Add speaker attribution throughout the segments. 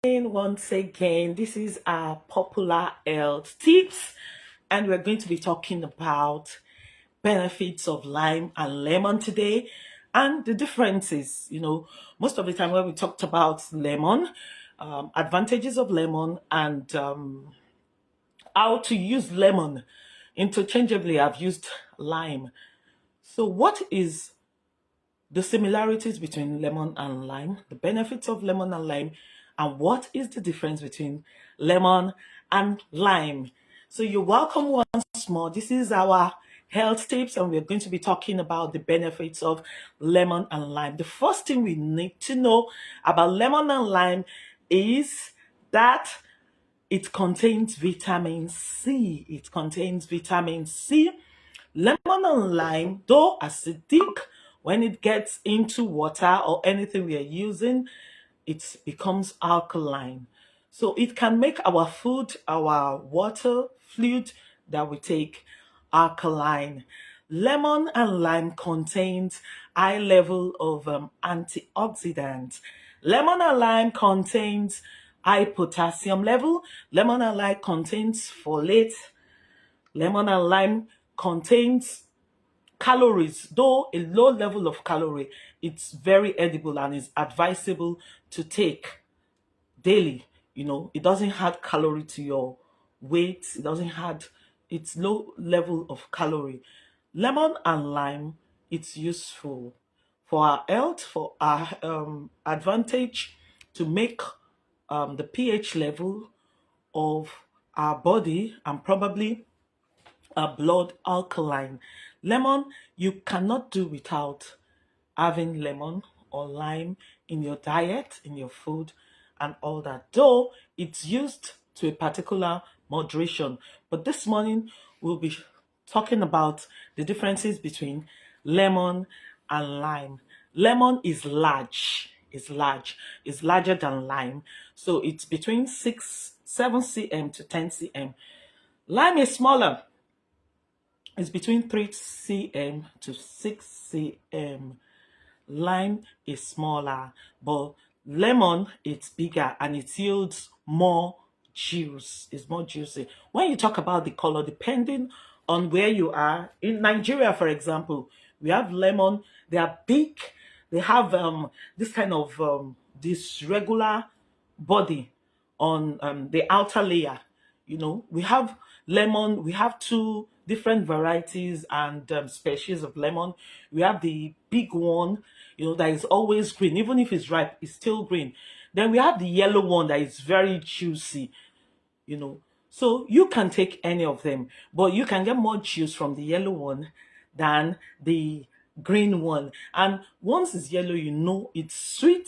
Speaker 1: Once again, this is our popular health tips, and we're going to be talking about benefits of lime and lemon today and the differences. Most of the time when we talked about lemon, advantages of lemon, and how to use lemon interchangeably, I've used lime. So, what is the similarities between lemon and lime, the benefits of lemon and lime, and what is the difference between lemon and lime? So you're welcome once more. This is our health tips, and we're going to be talking about the benefits of lemon and lime. The first thing we need to know about lemon and lime is that it contains vitamin C. It contains vitamin C. Lemon and lime, though acidic, when it gets into water or anything we are using, it becomes alkaline. So it can make our food, our water, fluid that we take alkaline. Lemon and lime contains high level of antioxidants. Lemon and lime contains high potassium level. Lemon and lime contains folate. Lemon and lime contains calories, though a low level of calorie. It's very edible and is advisable to take daily. It doesn't add calorie to your weight. It doesn't add, it's low level of calorie. Lemon and lime, it's useful for our health, for our advantage, to make the pH level of our body and probably our blood alkaline. Lemon, you cannot do without having lemon or lime in your diet, in your food, and all that. Though it's used to a particular moderation. But this morning we'll be talking about the differences between lemon and lime. Lemon is large, is larger than lime. So it's between 7 cm to 10 cm. Lime is smaller, it's between 3 cm to 6 cm. Lime is smaller, but lemon, it's bigger and it yields more juice. It's more juicy. When you talk about the color, depending on where you are, in Nigeria, for example, we have lemon. They are big. They have this kind of this regular body on the outer layer. We have lemon. We have two different varieties and species of lemon. We have the big one, that is always green. Even if it's ripe, it's still green. Then we have the yellow one that is very juicy, you know. So you can take any of them, but you can get more juice from the yellow one than the green one. And once it's yellow, it's sweet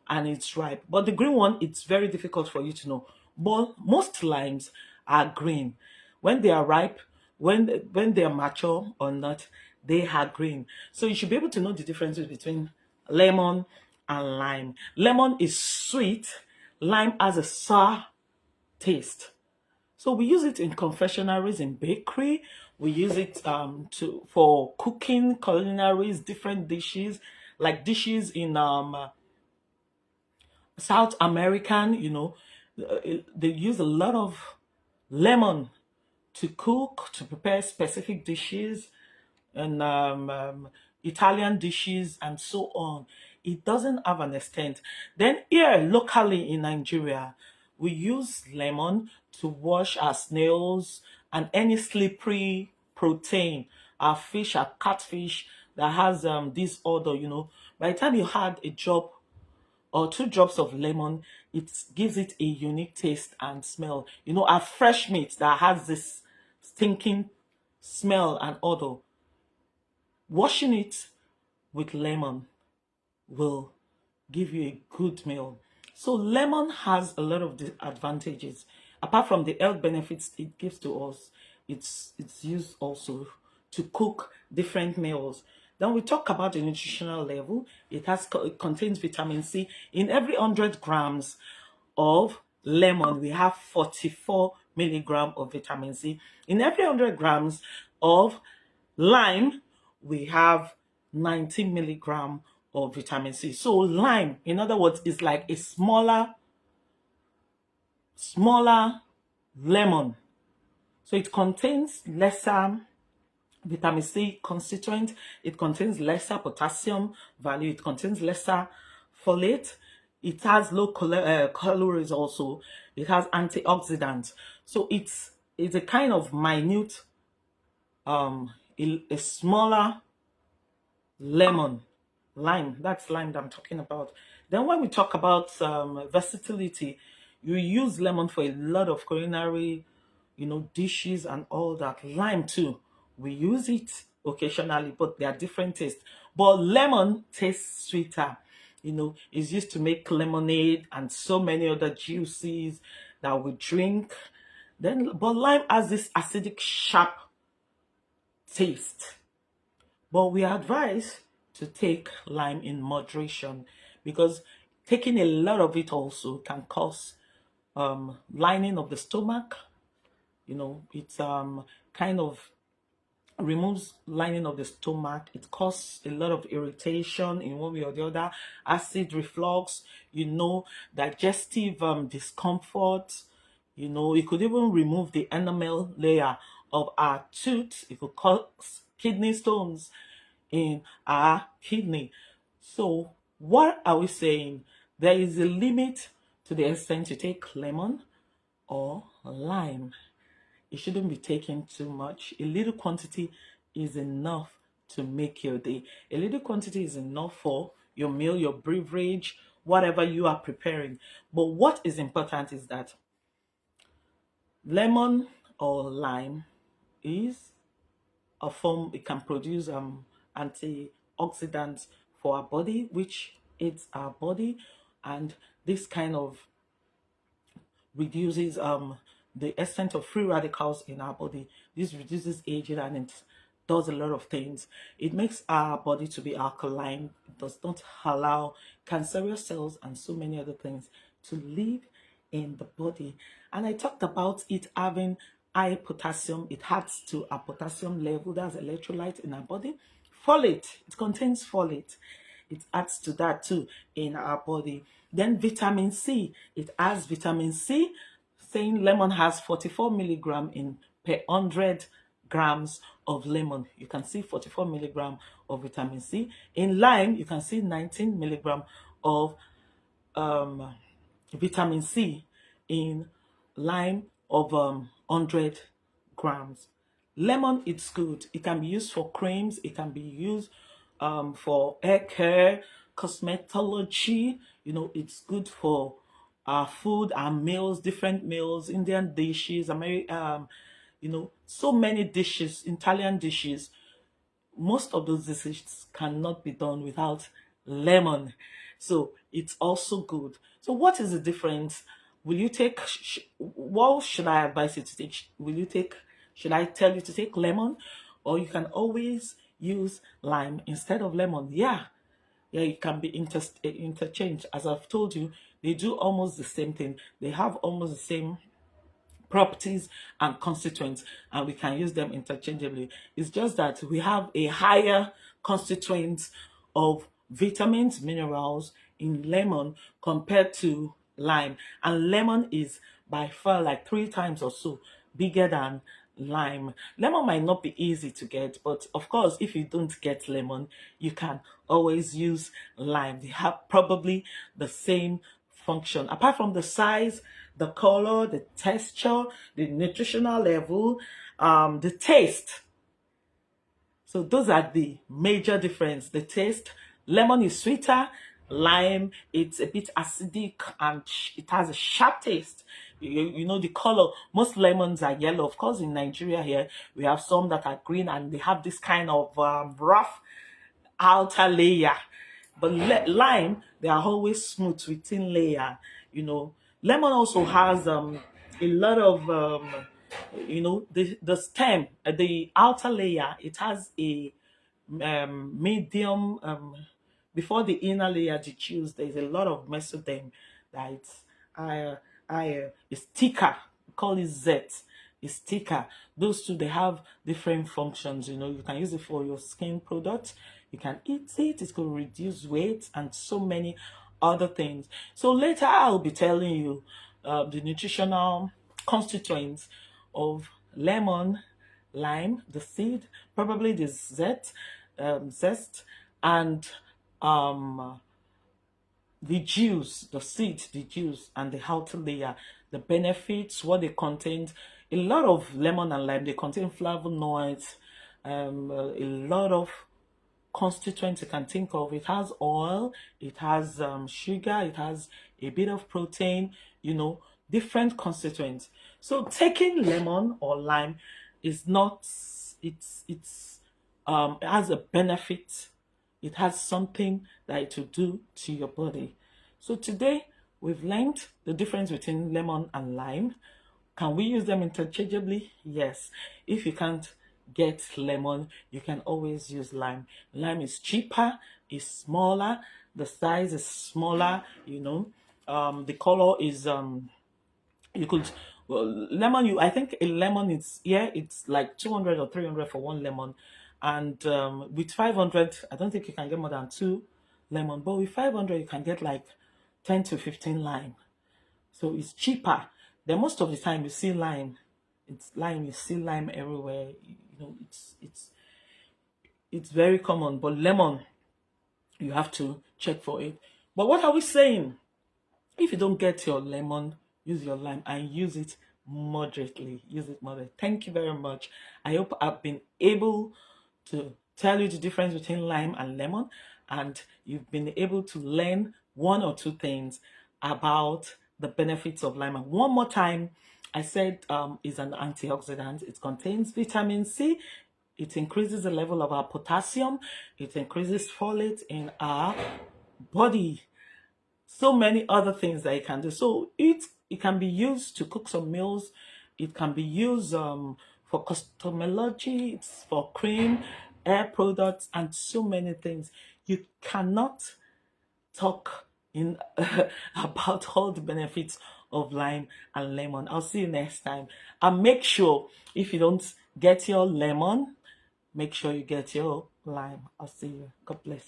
Speaker 1: and it's ripe. But the green one, it's very difficult for you to know. But most limes are green. When they are ripe, when they are mature or not, they are green. So you should be able to know the differences between lemon and lime. Lemon is sweet, lime has a sour taste. So we use it in confectionaries, in bakery. We use it for cooking, culinaries, different dishes, like dishes in South American. They use a lot of lemon to cook, to prepare specific dishes, and Italian dishes and so on. It doesn't have an extent. Then here locally in Nigeria, we use lemon to wash our snails and any slippery protein, our fish, our catfish that has this odor. By the time you had a drop or 2 drops of lemon, it gives it a unique taste and smell. Our fresh meat that has this stinking smell and odor, washing it with lemon will give you a good meal. So lemon has a lot of the advantages. Apart from the health benefits it gives to us, it's used also to cook different meals. Then we talk about the nutritional level. It contains vitamin C. In every 100 grams of lemon, we have 44 milligram of vitamin C. In every 100 grams of lime, we have 19 milligram of vitamin C. So lime, in other words, is like a smaller smaller lemon. So it contains lesser vitamin C constituent, it contains lesser potassium value, it contains lesser folate, it has low calories also, it has antioxidants. So it's a kind of minute, a smaller lemon, lime. That's lime that I'm talking about. Then when we talk about versatility, you use lemon for a lot of culinary, dishes and all that. Lime too, we use it occasionally, but they are different tastes. But lemon tastes sweeter. It's used to make lemonade and so many other juices that we drink. But lime has this acidic, sharp taste. But we advise to take lime in moderation, because taking a lot of it also can cause lining of the stomach. It's kind of removes lining of the stomach. It causes a lot of irritation in one way or the other, acid reflux, digestive discomfort. It could even remove the enamel layer of our tooth. It could cause kidney stones in our kidney. So what are we saying? There is a limit to the extent you take lemon or lime. It shouldn't be taken too much. A little quantity is enough to make your day. A little quantity is enough for your meal, your beverage, whatever you are preparing. But what is important is that lemon or lime is a form, it can produce antioxidants for our body, which aids our body, and this kind of reduces the extent of free radicals in our body. This reduces aging, and it does a lot of things. It makes our body to be alkaline. It does not allow cancerous cells and so many other things to live in the body. And I talked about it having high potassium. It adds to our potassium level. That's electrolyte in our body. Folate, it contains folate. It adds to that too in our body. Then vitamin C, it has vitamin C, saying lemon has 44 milligram in per 100 grams of lemon. You can see 44 milligram of vitamin C. In lime, you can see 19 milligram of vitamin C in lime of 100 grams. Lemon, it's good. It can be used for creams. It can be used for hair care, cosmetology. It's good for our food, our meals, different meals, Indian dishes, so many dishes, Italian dishes. Most of those dishes cannot be done without lemon. So it's also good. So what is the difference? Will you take, what should I advise you to take? Should I tell you to take lemon? Or you can always use lime instead of lemon. Yeah, it can be interchanged. As I've told you, they do almost the same thing. They have almost the same properties and constituents, and we can use them interchangeably. It's just that we have a higher constituent of vitamins, minerals in lemon compared to lime, and lemon is by far like 3 times or so bigger than lime. Lemon might not be easy to get, but of course, if you don't get lemon, you can always use lime. They have probably the same function, apart from the size, the color, the texture, the nutritional level, the taste. So those are the major difference. The taste, lemon is sweeter, lime, it's a bit acidic, and it has a sharp taste. You know the color. Most lemons are yellow. Of course, in Nigeria here, we have some that are green, and they have this kind of rough outer layer. But lime, they are always smooth within layer. Lemon also has a lot of the stem, the outer layer. It has a medium before the inner layer to choose. There's a lot of mesoderm that it's thicker. We call it Z. It's thicker. Those two, they have different functions. You can use it for your skin products. You can eat it. It could reduce weight and so many other things. So later I'll be telling you the nutritional constituents of lemon, lime, the seed, probably the zest, and um, the juice, the seed, the juice, and the outer layer, the benefits, what they contain. A lot of lemon and lime, they contain flavonoids, a lot of constituents you can think of. It has oil, it has sugar, it has a bit of protein, different constituents. So taking lemon or lime is not, it has a benefit. It has something that it will do to your body. So today we've learned the difference between lemon and lime. Can we use them interchangeably? Yes. If you can't get lemon, you can always use lime. Lime is cheaper, is smaller, the size is smaller, the color is you could lemon, I think a lemon is, yeah, it's like 200 or 300 for one lemon, and with 500 I don't think you can get more than two lemon, but with 500 you can get like 10 to 15 lime. So it's cheaper. Then most of the time you see lime, it's lime, you see lime everywhere. It's very common. But lemon, you have to check for it. But what are we saying? If you don't get your lemon, use your lime and use it moderately. Use it moderately. Thank you very much. I hope I've been able to tell you the difference between lime and lemon, and you've been able to learn one or two things about the benefits of lime. And one more time, I said is an antioxidant. It contains vitamin C. It increases the level of our potassium. It increases folate in our body. So many other things that it can do. So it can be used to cook some meals. It can be used for cosmetology. It's for cream, hair products, and so many things. You cannot talk in about all the benefits of lime and lemon. I'll see you next time. And make sure, if you don't get your lemon, make sure you get your lime. I'll see you. God bless.